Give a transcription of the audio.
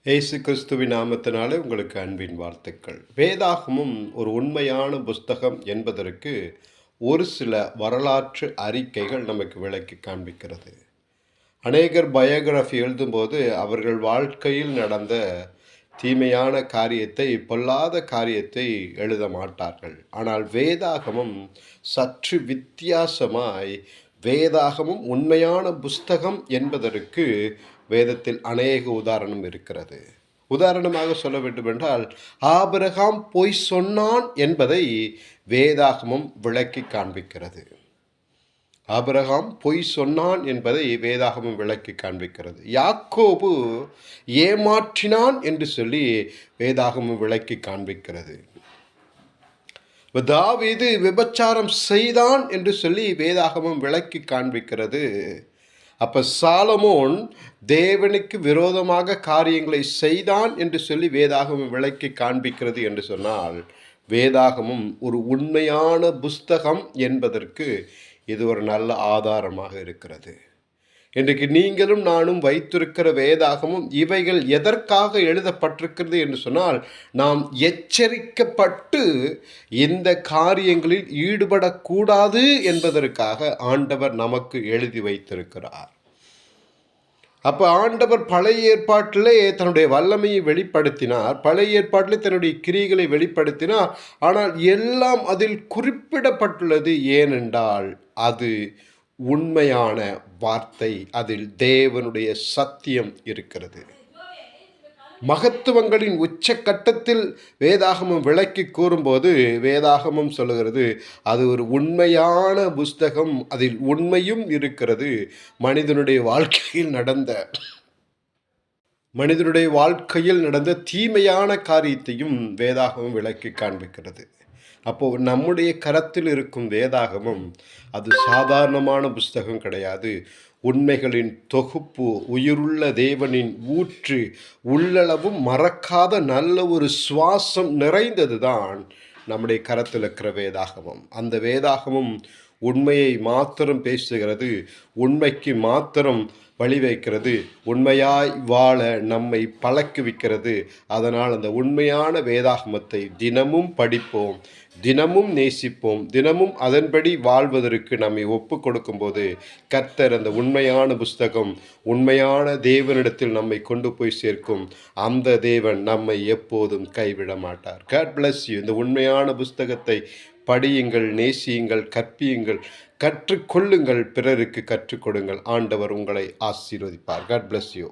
இயேசு கிறிஸ்துவின் நாமத்தினாலே உங்களுக்கு அன்பின் வாழ்த்துக்கள். வேதாகமும் ஒரு உண்மையான புஸ்தகம் என்பதற்கு ஒரு சில வரலாற்று அறிக்கைகள் நமக்கு விளக்கி காண்பிக்கிறது. அநேகர் பயோகிராஃபி எழுதும்போது அவர்கள் வாழ்க்கையில் நடந்த தீமையான காரியத்தை, பொல்லாத காரியத்தை எழுத மாட்டார்கள். ஆனால் வேதாகமம் சற்று வித்தியாசமாய், வேதாகமம் உண்மையான புஸ்தகம் என்பதற்கு வேதத்தில் அநேக உதாரணம் இருக்கிறது. உதாரணமாக சொல்ல வேண்டுமென்றால், ஆபிரகாம் பொய் சொன்னான் என்பதை வேதாகமம் விளக்கி காண்பிக்கிறது. ஆபிரகாம் பொய் சொன்னான் என்பதை வேதாகமம் விளக்கி காண்பிக்கிறது. யாக்கோபு ஏமாற்றினான் என்று சொல்லி வேதாகமம் விளக்கி காண்பிக்கிறது. தாவீது விபச்சாரம் செய்தான் என்று சொல்லி வேதாகமம் விளக்கி காண்பிக்கிறது. அப்போ சாலமோன் தேவனுக்கு விரோதமாக காரியங்களை செய்தான் என்று சொல்லி வேதாகமம் விளக்கி காண்பிக்கிறது என்று சொன்னால், வேதாகமம் ஒரு உண்மையான புஸ்தகம் என்பதற்கு இது ஒரு நல்ல ஆதாரமாக இருக்கிறது. இன்றைக்கு நீங்களும் நானும் வைத்திருக்கிற வேதாகமும் இவைகள் எதற்காக எழுதப்பட்டிருக்கிறது என்று சொன்னால், நாம் எச்சரிக்கப்பட்டு இந்த காரியங்களில் ஈடுபடக்கூடாது என்பதற்காக ஆண்டவர் நமக்கு எழுதி வைத்திருக்கிறார். அப்போ ஆண்டவர் பழைய ஏற்பாட்டிலே தன்னுடைய வல்லமையை வெளிப்படுத்தினார், பழைய ஏற்பாட்டிலே தன்னுடைய கிரியைகளை வெளிப்படுத்தினார். ஆனால் எல்லாம் அதில் குறிப்பிடப்பட்டுள்ளது. ஏனென்றால் அது உண்மையான வார்த்தை, அதில் தேவனுடைய சத்தியம் இருக்கிறது. மகத்துவங்களின் உச்சக்கட்டத்தில் வேதாகமம் விளக்கி கூறும்போது வேதாகமம் சொல்லுகிறது, அது ஒரு உண்மையான புஸ்தகம், அதில் உண்மையும் இருக்கிறது. மனிதனுடைய வாழ்க்கையில் நடந்த தீமையான காரியத்தையும் வேதாகமம் விளக்கி காண்பிக்கிறது. அப்போது நம்முடைய கரத்தில் இருக்கும் வேதாகமம் அது சாதாரணமான புஸ்தகம் கிடையாது. உண்மைகளின் தொகுப்பு, உயிருள்ள தேவனின் ஊற்று, உள்ளளவும் மறக்காத நல்ல ஒரு சுவாசம் நிறைந்தது தான் நம்முடைய கரத்தில் இருக்கிற வேதாகமம். அந்த வேதாகமம் உண்மையை மாத்திரம் பேசுகிறது, உண்மைக்கு மாத்திரம் வழிவைக்கிறது, உண்மையாய் வாழ நம்மை பழக்குவிக்கிறது. அதனால் அந்த உண்மையான வேதாகமத்தை தினமும் படிப்போம், தினமும் நேசிப்போம், தினமும் அதன்படி வாழ்வதற்கு நம்மை ஒப்பு கொடுக்கும்போது கர்த்தர் அந்த உண்மையான புஸ்தகம், உண்மையான தேவனிடத்தில் நம்மை கொண்டு போய் சேர்க்கும். அந்த தேவன் நம்மை எப்போதும் கைவிட மாட்டார். God bless you. இந்த உண்மையான புஸ்தகத்தை படியுங்கள், நேசியுங்கள், கற்பியுங்கள், கற்றுக்கொள்ளுங்கள், பிறருக்கு கற்றுக் கொடுங்கள். ஆண்டவர் உங்களை ஆசீர்வதிப்பார். God bless you.